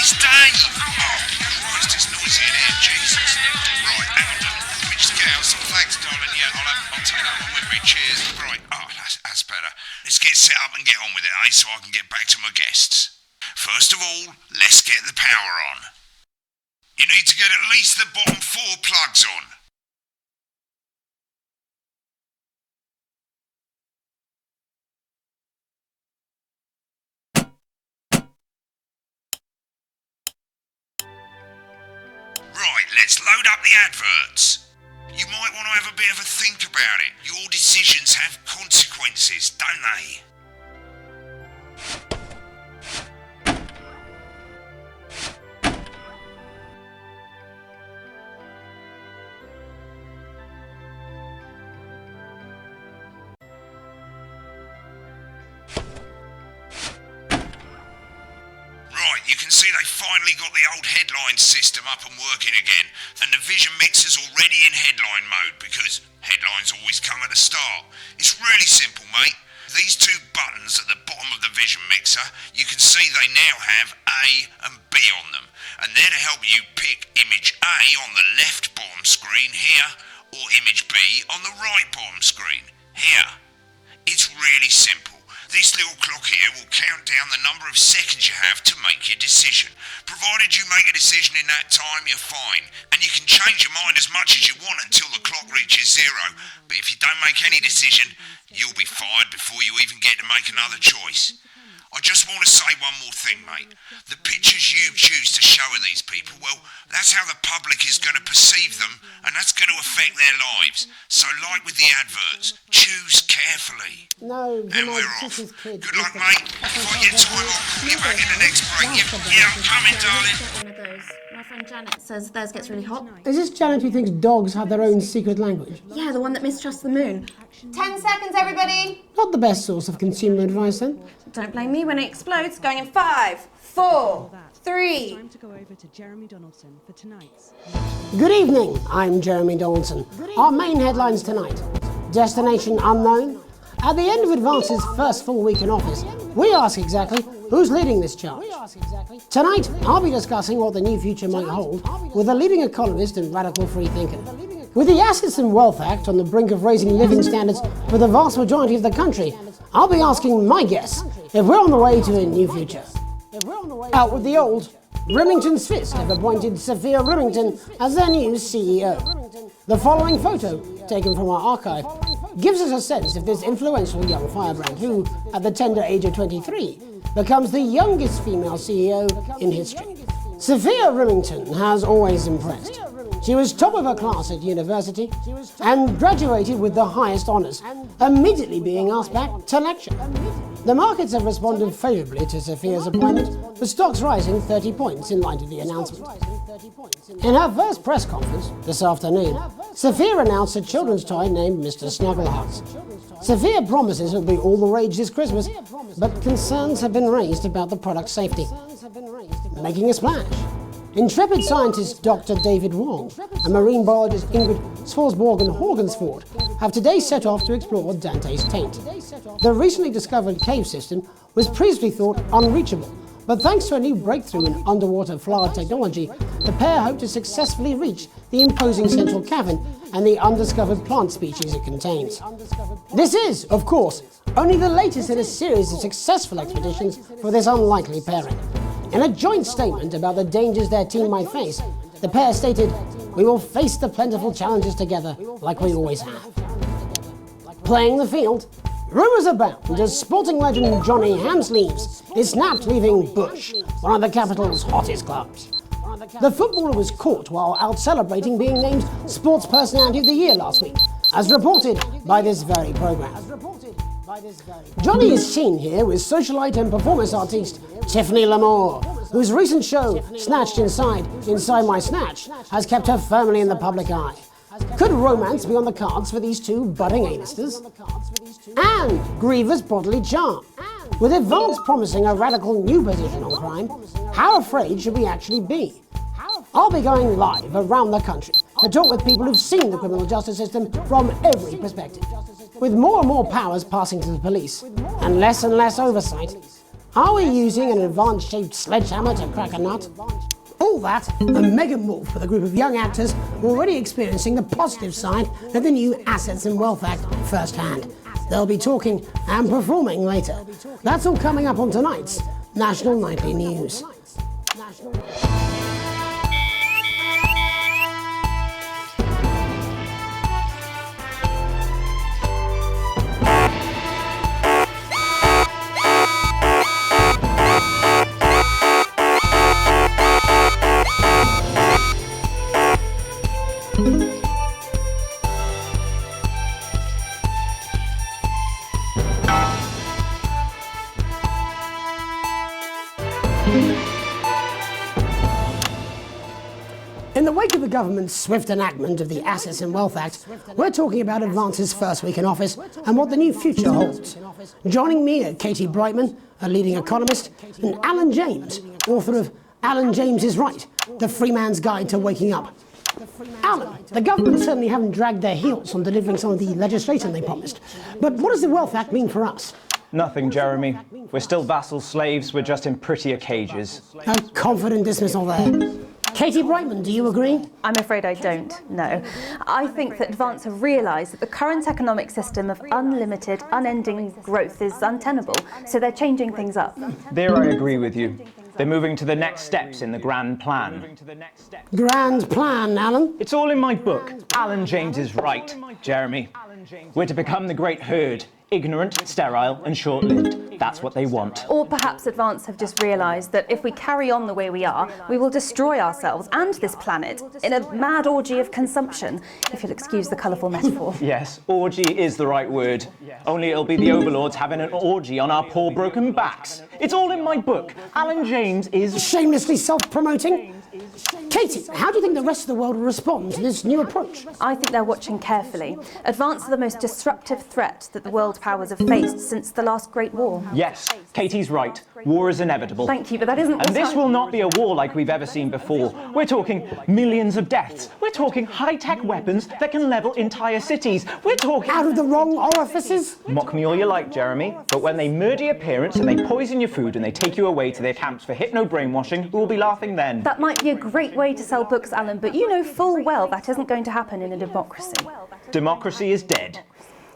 It's Dave! Oh, Christ, it's noisy in here, Jesus. Right, hang on. Let me just get out some flags, darling. Yeah, I'll take that one with me. Cheers. Right, that's better. Let's get set up and get on with it, so I can get back to my guests. First of all, let's get the power on. You need to get at least the bottom 4 plugs on. Right, let's load up the adverts. You might want to have a bit of a think about it. Your decisions have consequences, don't they? You can see they finally got the old headline system up and working again, and the Vision Mixer's already in headline mode because headlines always come at the start. It's really simple, mate. These 2 buttons at the bottom of the Vision Mixer, you can see they now have A and B on them, and they're to help you pick image A on the left bottom screen here, or image B on the right bottom screen here. It's really simple. This little clock here will count down the number of seconds you have to make your decision. Provided you make a decision in that time, you're fine. And you can change your mind as much as you want until the clock reaches 0. But if you don't make any decision, you'll be fired before you even get to make another choice. I just want to say one more thing, mate. The pictures you choose to show of these people, well, that's how the public is going to perceive them, and that's going to affect their lives. So like with the adverts, choose carefully. No, and we're off. Good luck, mate. If I get time, I'll call you back in the next break. Yeah, I'm coming, darling. One of those. My friend Janet says theirs gets really hot. Is this Janet who thinks dogs have their own secret language? Yeah, the one that mistrusts the moon. 10 seconds, everybody. Not the best source of consumer advice, then. Don't blame me when it explodes. Going in 5, 4, 3. Time to go over to Jeremy Donaldson for tonight's. Good evening, I'm Jeremy Donaldson. Our main headlines tonight. Destination unknown. At the end of Advance's first full week in office, we ask exactly who's leading this charge. Tonight, I'll be discussing what the new future might hold with a leading economist and radical freethinker. With the Assets and Wealth Act on the brink of raising living standards for the vast majority of the country, I'll be asking my guests if we're on the way to a new future. Out with the old, Remington's Fist have appointed Sophia Remington as their new CEO. The following photo, taken from our archive, gives us a sense of this influential young firebrand who, at the tender age of 23, becomes the youngest female CEO in history. Sophia Remington has always impressed. She was top of her class at university and graduated with the highest honours, immediately being asked back to lecture. The markets have responded favourably to Sophia's appointment, with stocks rising 30 points in light of the announcement. In her first press conference this afternoon, Sophia announced a children's toy named Mr. Snugglehearts. Sophia promises it'll be all the rage this Christmas, but concerns have been raised about the product's safety. Making a splash, intrepid scientist Dr. David Wong and marine biologist Ingrid Swarsborg-Horgensford have today set off to explore Dante's Taint. The recently discovered cave system was previously thought unreachable, but thanks to a new breakthrough in underwater flower technology, the pair hope to successfully reach the imposing central cavern and the undiscovered plant species it contains. This is, of course, only the latest in a series of successful expeditions for this unlikely pairing. In a joint statement about the dangers their team might face, the pair stated, "We will face the plentiful challenges together like we always have." Playing the field, rumours abound as sporting legend Johnny Hamsleeves is snapped leaving Bush, one of the capital's hottest clubs. The footballer was caught while out celebrating being named Sports Personality of the Year last week, as reported by this very programme. Johnny is seen here with socialite and performance artiste Tiffany L'Amour, whose recent show, Snatched Inside My Snatch, has kept her firmly in the public eye. Could romance be on the cards for these two budding A-listers? And grievous bodily charm. With Advance promising a radical new position on crime, how afraid should we actually be? I'll be going live around the country to talk with people who've seen the criminal justice system from every perspective. With more and more powers passing to the police, and less oversight, are we using an Advance-shaped sledgehammer to crack a nut? All that, a mega move for the group of young actors already experiencing the positive side of the new Assets and Wealth Act firsthand. They'll be talking and performing later. That's all coming up on tonight's National Nightly News. In the wake of the government's swift enactment of the Assets and Wealth Act, we're talking about Advance's first week in office and what the new future holds. Joining me are Katie Brightman, a leading economist, and Alan James, author of Alan James is Right, The Free Man's Guide to Waking Up. Alan, the government certainly haven't dragged their heels on delivering some of the legislation they promised. But what does the Wealth Act mean for us? Nothing, Jeremy. We're still vassal slaves, we're just in prettier cages. A confident dismissal there. Katie Brightman, do you agree? I'm afraid I don't, no. I think that Advance have realised that the current economic system of unlimited, unending growth is untenable, so they're changing things up. There I agree with you. They're moving to the next steps in the grand plan. Grand plan, Alan? It's all in my book. Alan James is Right, Jeremy. We're to become the great herd. Ignorant, sterile, and short-lived. That's what they want. Or perhaps Advance have just realised that if we carry on the way we are, we will destroy ourselves and this planet in a mad orgy of consumption, if you'll excuse the colourful metaphor. Yes, orgy is the right word. Only it'll be the overlords having an orgy on our poor broken backs. It's all in my book. Alan James is... Shamelessly self-promoting? Katie, how do you think the rest of the world will respond to this new approach? I think they're watching carefully. Advance are the most disruptive threat that the world powers have faced since the last Great War. Yes, Katie's right. War is inevitable. Thank you, but that isn't... And this will not be a war like we've ever seen before. We're talking millions of deaths. We're talking high-tech weapons that can level entire cities. We're talking... Out of the wrong orifices? Mock me all you like, Jeremy, but when they murder your parents and they poison your food and they take you away to their camps for hypno-brainwashing, we'll be laughing then. That might be a great way to sell books, Alan, but you know full well that isn't going to happen in a democracy. Democracy is dead.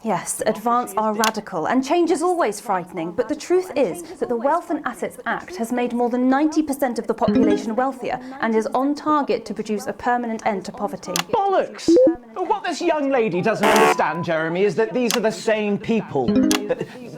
Yes, Advance are radical, and change is always frightening, but the truth is that the Wealth and Assets Act has made more than 90% of the population wealthier and is on target to produce a permanent end to poverty. Bollocks! What this young lady doesn't understand, Jeremy, is that these are the same people.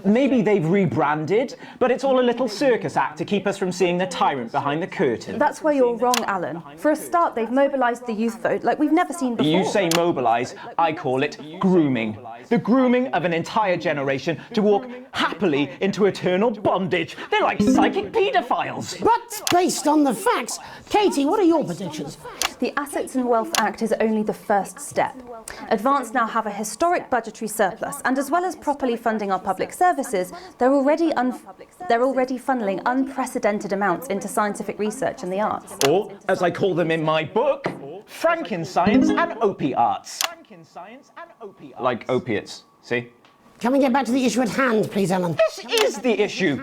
Maybe they've rebranded, but it's all a little circus act to keep us from seeing the tyrant behind the curtain. That's where you're wrong, Alan. For a start, they've mobilised the youth vote like we've never seen before. You say mobilise, I call it grooming. The grooming of an entire generation to walk happily into eternal bondage. They're like psychic paedophiles. But based on the facts, Katie, what are your predictions? The Assets and Wealth Act is only the first step. Advance now have a historic budgetary surplus, and as well as properly funding our public services, they're already funneling unprecedented amounts into scientific research and the arts. Or, as I call them in my book, Frankenscience and opiates. Like opiates, see? Can we get back to the issue at hand, please, Alan? This is the issue.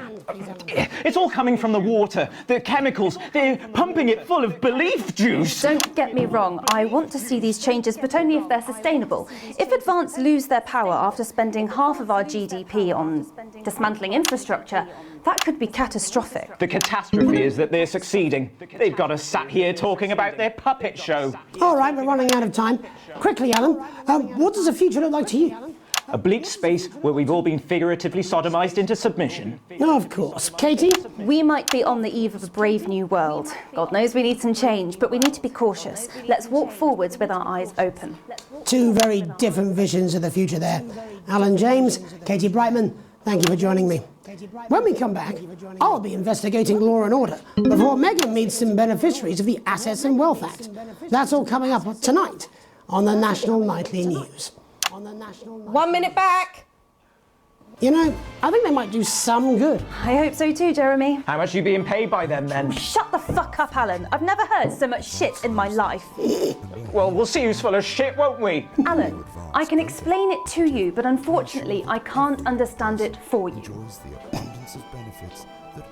It's all coming from the water, the chemicals. They're pumping it full of belief juice. Don't get me wrong, I want to see these changes, but only if they're sustainable. If Advance lose their power after spending half of our GDP on dismantling infrastructure, that could be catastrophic. The catastrophe is that they're succeeding. They've got us sat here talking about their puppet show. All right, we're running out of time. Quickly, Alan, what does the future look like to you? A bleak space where we've all been figuratively sodomized into submission. Of course. Katie? We might be on the eve of a brave new world. God knows we need some change, but we need to be cautious. Let's walk forwards with our eyes open. Two very different visions of the future there. Alan James, Katie Brightman, Thank you for joining me. When we come back, I'll be investigating law and order before Megan meets some beneficiaries of the Assets and Wealth Act. That's all coming up tonight on the National Nightly News. 1 minute back. You know, I think they might do some good. I hope so too, Jeremy. How much are you being paid by them then? Shut the fuck up, Alan. I've never heard so much shit in my life. Well, we'll see who's full of shit, won't we? Alan, I can explain it to you, but unfortunately I can't understand it for you.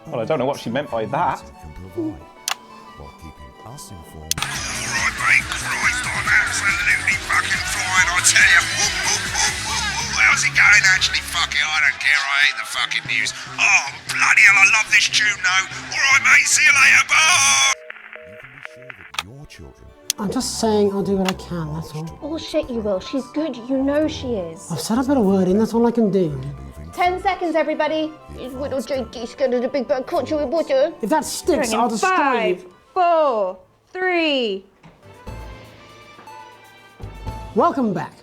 Well, I don't know what she meant by that. Alright, mate, Christ, I'm absolutely fucking fine, I tell you. How's it going, actually? Fuck it, I don't care, I hate the fucking news. Oh, bloody hell, I love this tune, though. Alright, mate, see you later, bye! I'm just saying I'll do what I can, that's all. Bullshit, you will. She's good. You know she is. I've said a bit of word in, that's all I can do. 10 seconds, everybody. Is little JD scared of the big bad culture with water? If that sticks, I'll destroy you. 5, 4, 3. Welcome back.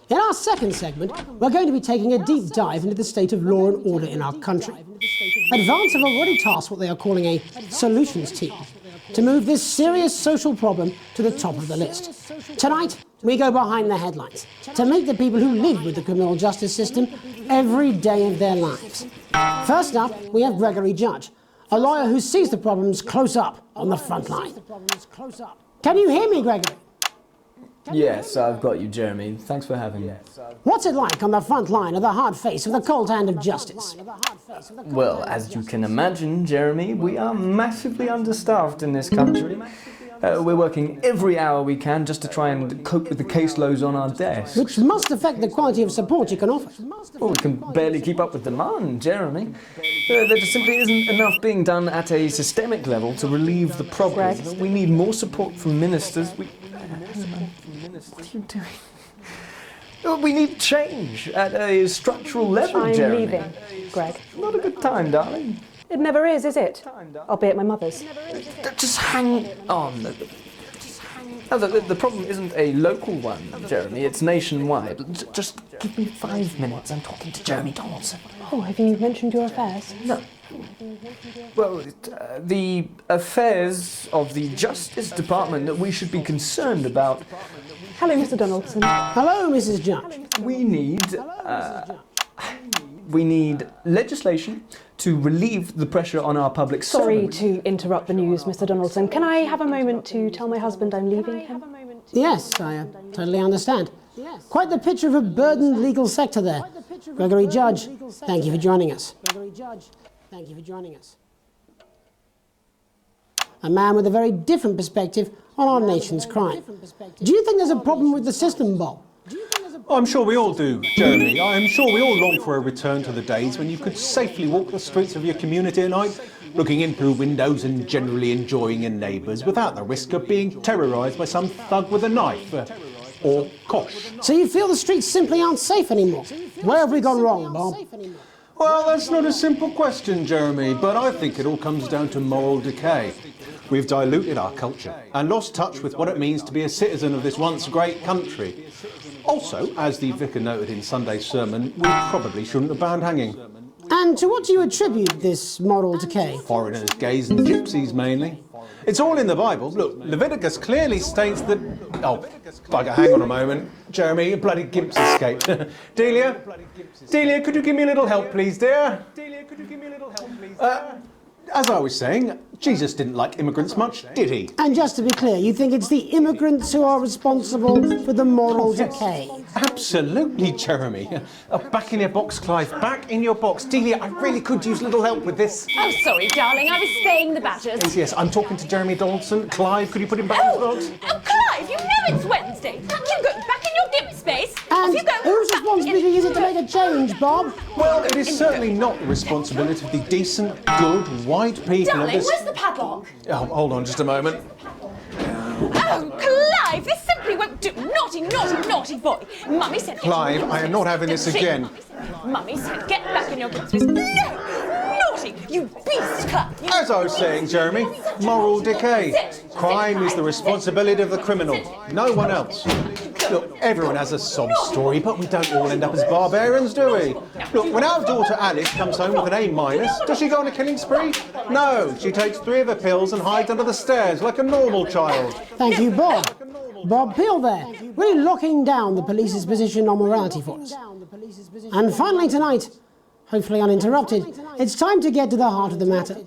In our second segment, we're going to be taking a deep dive into the state of law and order in our country. Advance have already tasked what they are calling a solutions team to move this serious social problem to the top of the list. Tonight, we go behind the headlines to meet the people who live with the criminal justice system every day of their lives. First up, we have Gregory Judge, a lawyer who sees the problems close up on the front line. Can you hear me, Gregory? Yes, I've got you, Jeremy. Thanks for having me. What's it like on the front line of the hard face of the cold hand of justice? Well, as you can imagine, Jeremy, we are massively understaffed in this country. We're working every hour we can just to try and cope with the caseloads on our desks. Which must affect the quality of support you can offer. Well, we can barely keep up with demand, Jeremy. There just simply isn't enough being done at a systemic level to relieve the problem. We need more support from ministers. What are you doing? We need change at a structural level, I'm Jeremy. leaving, Greg. Not a good time, darling. It never is it? I'll be at my mother's. Just hang on. No, the problem isn't a local one, Jeremy. It's nationwide. Just give me 5 minutes. I'm talking to Jeremy Donaldson. Oh, have you mentioned your affairs? No. Well, the affairs of the Justice Department that we should be concerned about. Hello, Mr. Donaldson. Hello, Mrs. Judge. We need legislation to relieve the pressure on our public Sorry servants. to interrupt the news, Mr. Donaldson. Can I have a moment to tell my husband I'm leaving him? Yes, I totally understand. Quite the picture of a burdened legal sector there. Gregory Judge, thank you for joining us. A man with a very different perspective on our nation's crime. Do you think there's a problem with the system, Bob? I'm sure we all do, Jeremy. I'm sure we all long for a return to the days when you could safely walk the streets of your community at night, looking in through windows and generally enjoying your neighbours without the risk of being terrorised by some thug with a knife. Or kosh. So you feel the streets simply aren't safe anymore? Where have we gone wrong, Bob? Well, that's not a simple question, Jeremy, but I think it all comes down to moral decay. We've diluted our culture and lost touch with what it means to be a citizen of this once great country. Also, as the vicar noted in Sunday's sermon, we probably shouldn't have banned hanging. And to what do you attribute this moral decay? Foreigners, gays and gypsies mainly. It's all in the Bible. Look, Leviticus clearly states that... Oh, bugger, hang on a moment. Jeremy, a bloody gimp's escaped. Delia? Delia, could you give me a little help, please, dear? As I was saying, Jesus didn't like immigrants much, did he? And just to be clear, you think it's the immigrants who are responsible for the moral decay? Absolutely, Jeremy. Back in your box, Clive. Back in your box. Delia, I really could use a little help with this. Oh, sorry, darling. I was spaying the badgers. Yes, I'm talking to Jeremy Donaldson. Clive, could you put him back in the box? Oh, Clive, you know it's Wednesday. You go back in your gimp space. And Off you go. whose responsibility is it to make a change, Bob? Well, it is certainly not the responsibility of the decent, good, white people of Darling, this... where's the padlock? Oh, hold on just a moment. Oh, Clive, this simply won't do. Naughty, naughty, naughty boy. Mummy said... Clive, I am not having this again. Mummy said, get back in your gimp space. No! Naughty! You beast, Clive! You... As I was saying, Jeremy, moral decay. Crime is the responsibility of the criminal, no one else. Good Look, everyone has a sob story, but we don't all end up as barbarians, do we? Look, when our daughter Alice comes home with an A-, does she go on a killing spree? No, she takes 3 of her pills and hides under the stairs like a normal child. Thank you, Bob. Bob Peel there, really locking down the police's position on morality for us. And finally tonight, hopefully uninterrupted, it's time to get to the heart of the matter.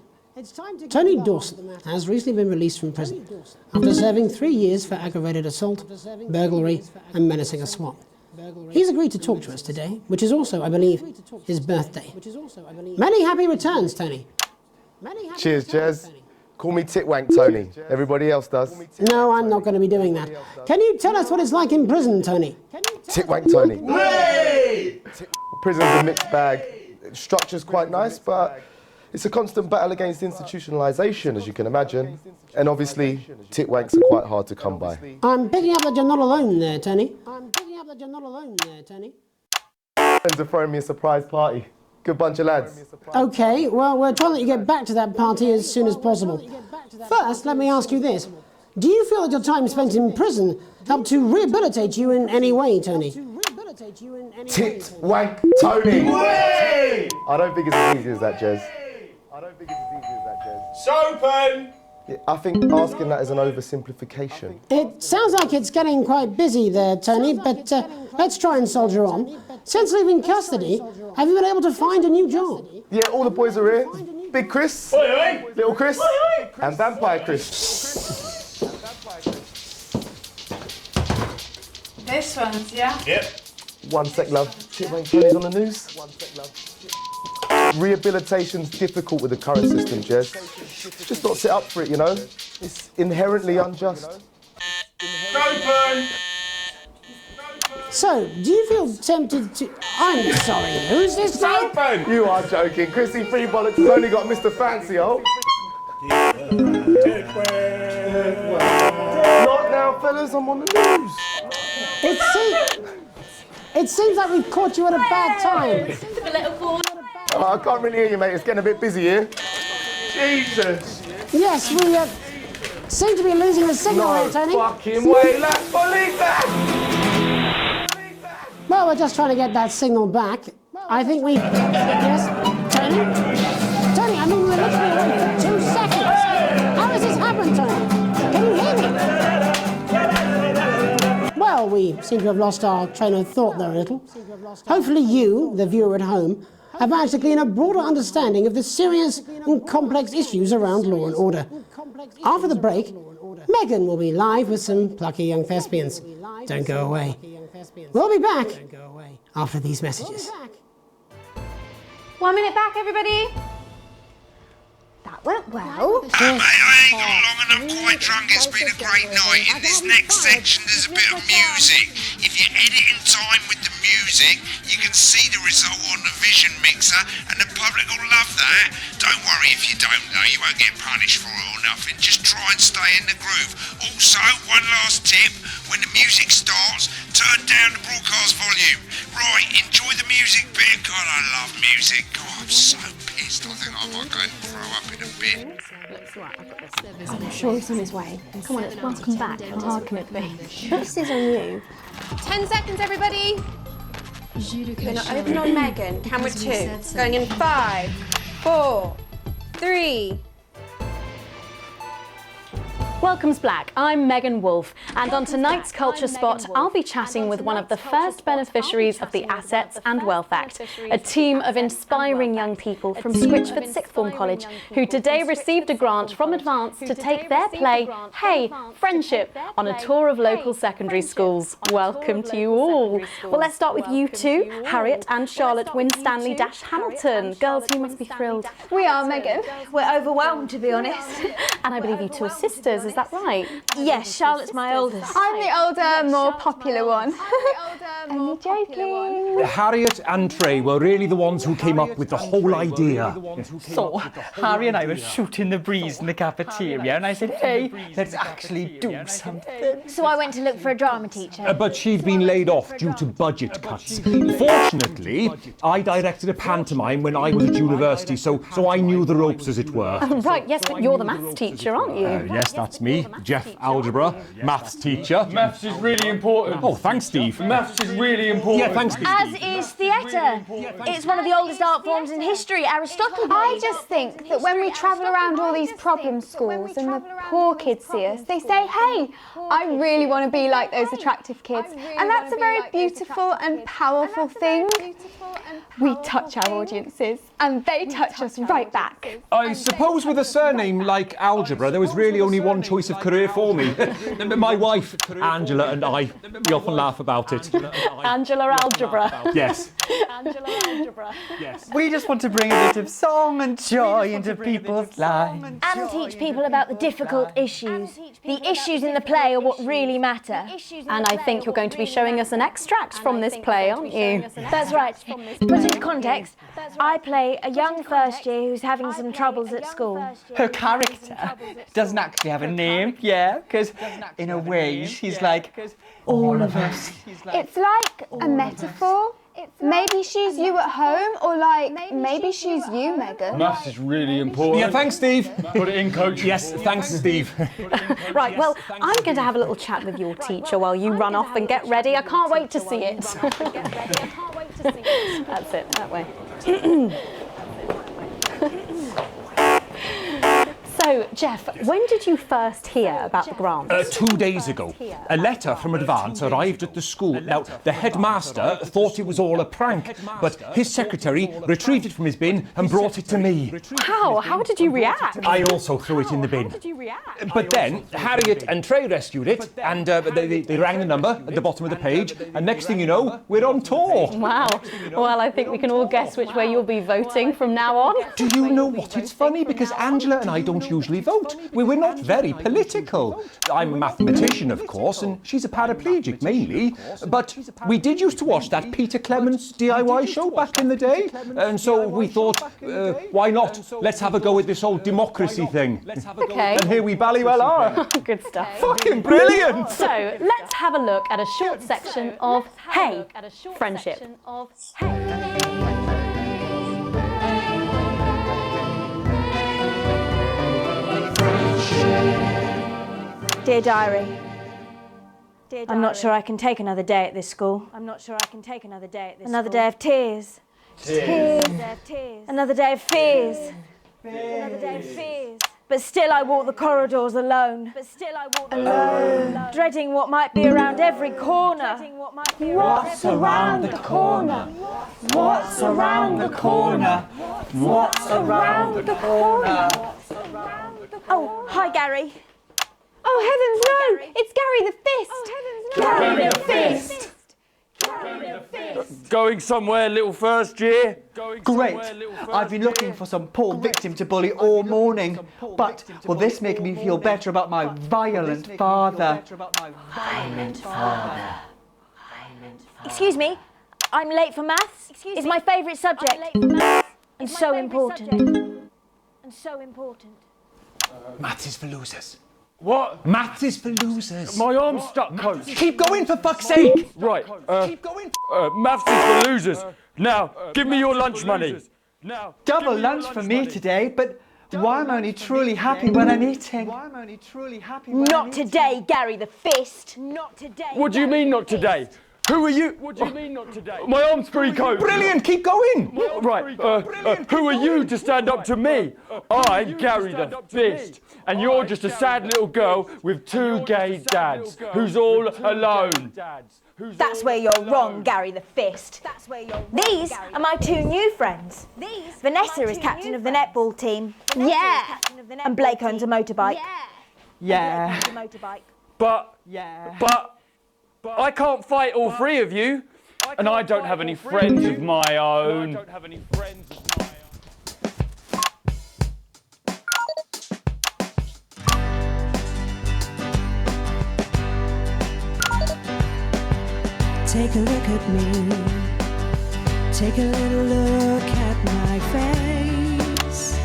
Tony Dawson has recently been released from prison after serving 3 years for aggravated assault, burglary and menacing a swan. He's agreed to talk to us today, which is also, I believe, his birthday. Many happy returns, Tony. Cheers, Jez. Call me Titwank Tony. Everybody else does. No, I'm not going to be doing that. Can you tell us what it's like in prison, Tony? Titwank Tony. Prison's a mixed bag. Structure's quite nice, but it's a constant battle against institutionalisation, as you can imagine. And obviously, titwanks are quite hard to come by. I'm picking up that you're not alone there, Tony. Friends are throwing me a surprise party. Good bunch of lads. Okay, well, we're trying to let you get back to that party as soon as possible. First, let me ask you this. Do you feel that your time spent in prison helped to rehabilitate you in any way, Tony? Titwank Tony! I don't think it's as easy as that, Jez. Sopen! Yeah, I think asking that is an oversimplification. It sounds like it's getting quite busy there, Tony, but let's try and soldier on. Since leaving custody, have you been able to find a new job? Yeah, all the boys are here. Big Chris, Oi, oi. Little Chris, Oi, oi. and Vampire Chris. This one's, yeah? Yep. One sec, love. Titwank Tony's on the news. Rehabilitation's difficult with the current system, Jez. Just not set up for it, you know? It's inherently unjust. Open! So, do you feel tempted to... I'm sorry, who's this now? Open! You are joking. Chrissy Free Bollocks has only got Mr. Fancy, oh. Not now, fellas, I'm on the news. It seems like we've caught you at a bad time. The little corner. Oh, I can't really hear you, mate. It's getting a bit busy here. Jesus. Yes, we seem to be losing the signal here, Tony. Fucking way, lads. Believe that! Well, we're just trying to get that signal back. I think we... Yes, Tony? Tony, I mean, we're literally away for 2 seconds. How has this happened, Tony? Can you hear me? Well, we seem to have lost our train of thought there a little. Hopefully you, the viewer at home, have managed to glean a broader understanding of the serious and complex issues around law and order. After the break, Megan will be live with some plucky young thespians. Don't go away. We'll be back after these messages. 1 minute back, everybody. That went well. Mate, I ain't got long and I'm quite drunk. It's been a great night. In this next section, there's a bit of music. If you edit in time with the music, you can see the result on the Vision Mixer, and the public will love that. Don't worry if you don't know, you won't get punished for it or nothing. Just try and stay in the groove. Also, one last tip, when the music starts, turn down the broadcast volume. Right, enjoy the music bit. God, I love music. God, I'm so pissed. I think I might go and throw up in a bit. I'm sure he's on his way. Come on, it's welcome back. How hard can it be? This is on you. 10 seconds, everybody. We're not open on Megan. Camera 2. Going in 5, 4, 3. Welcome's Black. I'm Megan Wolfe, and on tonight's Culture Spot, I'll be chatting with one of the first beneficiaries of the Assets and Wealth Act, a team of inspiring young people from Scritchford Sixth Form College who today received a grant from Advance to take their play, Hey, Friendship, on a tour of local secondary schools. Welcome to you all. Well, let's start with you two, Harriet and Charlotte Winstanley-Hamilton. Girls, you must be thrilled. We are, Megan. We're overwhelmed, to be honest. And I believe you two are sisters, is that right? Yes, Charlotte's my oldest. I'm the older, more popular one. Only joking. Harriet and Trey were really the ones who came up with the whole idea. So, Harry and I were shooting the breeze in the cafeteria, and I said, hey, let's actually do something. So I went to look for a drama teacher. But she'd been laid off due to budget cuts. Fortunately, I directed a pantomime when I was at university, so I knew the ropes, as it were. Oh, right, yes, but you're the maths teacher, aren't you? Yes, that's me, Jeff Algebra, maths teacher. Maths is really important. Oh, thanks, Steve. Maths is really important. Yeah, thanks, Steve. As is theatre. It's one of the oldest art forms in history. Aristotle. I just think that when we travel around all these problem schools and the poor kids see us, they say, hey, I really want to be like those attractive kids. And that's a very beautiful and powerful thing. We touch our audiences and they touch us right back. I suppose with a surname like Algebra, there was really only one choice of career for me. My wife, Angela, and I, we often laugh about it. Angela Algebra. Yes. Angela Algebra. Yes. We just want to bring a bit of song and joy into people's lives. And teach people about the difficult issues. The issues in the play are what really matter. And I think you're going to be showing us an extract from this play, aren't you? That's right. To put into context, I play a young first year who's having some troubles at school. Her character doesn't actually have a name, yeah, because in a way she's like all of us. It's like a metaphor. Maybe she's you at home, or like maybe she's you, Megan. Maths is really important. Yeah, thanks, Steve. Put it in, coach. Yes, thanks, Steve. Right, well, I'm going to have a little chat with your teacher while you run off and get ready. I can't wait to see it. That's it, that way. So, Jeff, when did you first hear about the grant? 2 days ago. A letter from Advance arrived at the school. Now, the headmaster thought it was all a prank, but his secretary retrieved it from his bin and brought it to me. How? How did you react? I also threw it in the bin. How did you react? But then, Harriet and Trey rescued it, and they rang the number at the bottom of the page, and next thing you know, we're on tour. Wow. Well, I think we can all guess which way you'll be voting from now on. Do you know what? It's funny, because Angela and I don't usually vote. We're not very political. I'm a mathematician, of course, and she's a paraplegic mainly, but we did used to watch that Peter Clements DIY show back in the day, and so we thought, why not? Let's have a go with this old democracy thing. Okay. And here we ballywell are. Good stuff. Fucking brilliant! So, let's have a look at a short section of Hey, Friendship. Dear Diary, I'm not sure I can take another day at this school. Another day of tears. Tears. Another day of fears. But still I walk the corridors alone. Dreading what might be around every corner. What's around the corner? What's around the corner? What's around the corner? Oh, hi Gary. Oh heavens no! It's Gary the Fist! Gary the Fist! Going somewhere, little first year? Great. I've been looking for some poor victim to bully all morning, but will this make me feel better about my violent father? Excuse me, I'm late for maths. It's my favourite subject. And so important. Maths is for losers. What? Maths is for losers. My arm's stuck, coach. Keep going, for fuck's sake! Right. Keep going. Maths is for losers. Now, give me your lunch money. Double lunch for me today, but why am I only truly happy when I'm eating? Not today, Gary the Fist. Not today. What do you mean not today? Who are you? What do you mean not today? My arm's free, coach. Brilliant, keep going. Right, who are you to stand up to me? I'm Gary the Fist, and you're just a sad little girl with two gay dads who's all alone. That's where you're wrong, Gary the Fist. These are my two new friends. Vanessa is captain of the netball team. Yeah. And Blake owns a motorbike. Yeah. But I can't fight all three of you, and I don't have any friends of my own. Take a look at me. Take a little look at my face.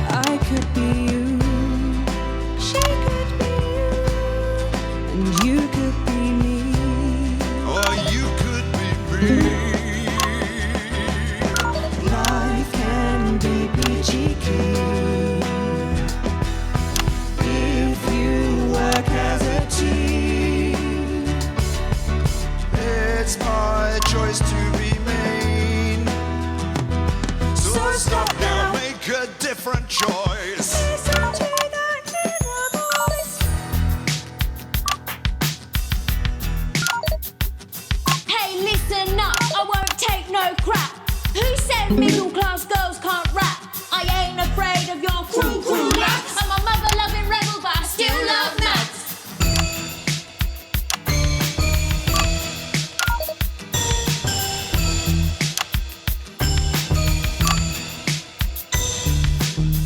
I could be you. She could be you. And you could be me. Or you could be me. Life can be peachy keen. different choice. Hey, listen up, I won't take no crap. Who said middle class girls can't rap? I ain't afraid of your cruel lads. I'm a mother loving rebel, but I still love maths.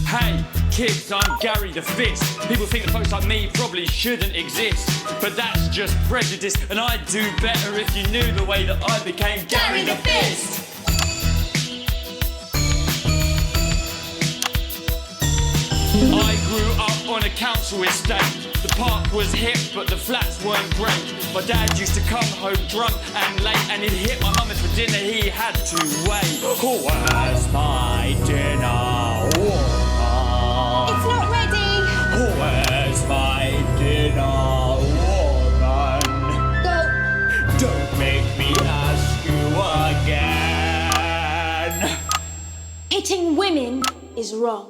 Hey, kids, I'm Gary the Fist. People think that folks like me probably shouldn't exist, but that's just prejudice, and I'd do better if you knew the way that I became Gary the Fist. I grew up on a council estate. The park was hip, but the flats weren't great. My dad used to come home drunk and late, and he'd hit my mum, and for dinner he had to wait. Where's my dinner? It's not ready. Where's my dinner, woman? Go. Don't make me ask you again. Hitting women is wrong.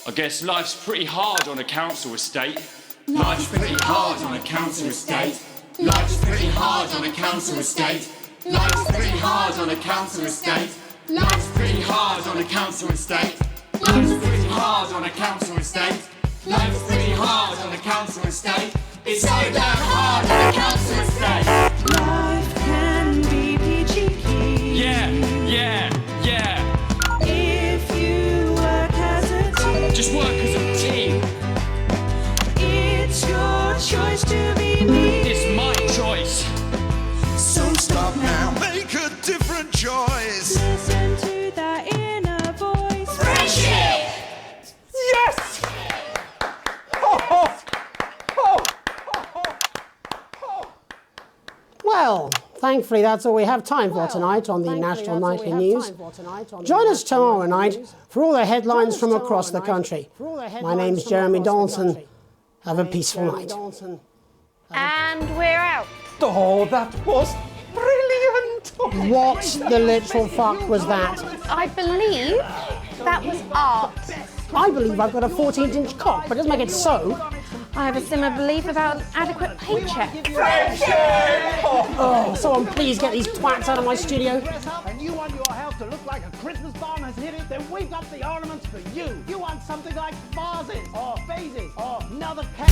I guess life's pretty hard on a council estate. Life's pretty hard on a council estate. Life's pretty hard on a council estate. Life's pretty hard on a council estate. Life's pretty hard on a council estate. Life's pretty hard on a council estate. Life's pretty hard on a council estate. It's so damn hard on a council estate. Life can be peachy keen. Yeah. If you work as a team. Just work as a team. It's your choice to be me. It's my choice. So stop now, make a different choice. Listen to that inner voice. Friendship! Yes! Well, thankfully that's all we have time for tonight on the National Nightly News. Join us tomorrow night for all the headlines from across the country. My name's Jeremy Donaldson. Have a peaceful night. And we're out. Oh, that was brilliant! What the literal fuck was that? I believe that was art. I believe I've got a 14-inch cock, but it doesn't make it so. I have a similar belief about an adequate paycheck. Oh, someone please get these twats out of my studio. And you want your house to look like a Christmas bomb has hit it, then we've got the ornaments for you. You want something like vases or vases or another cat.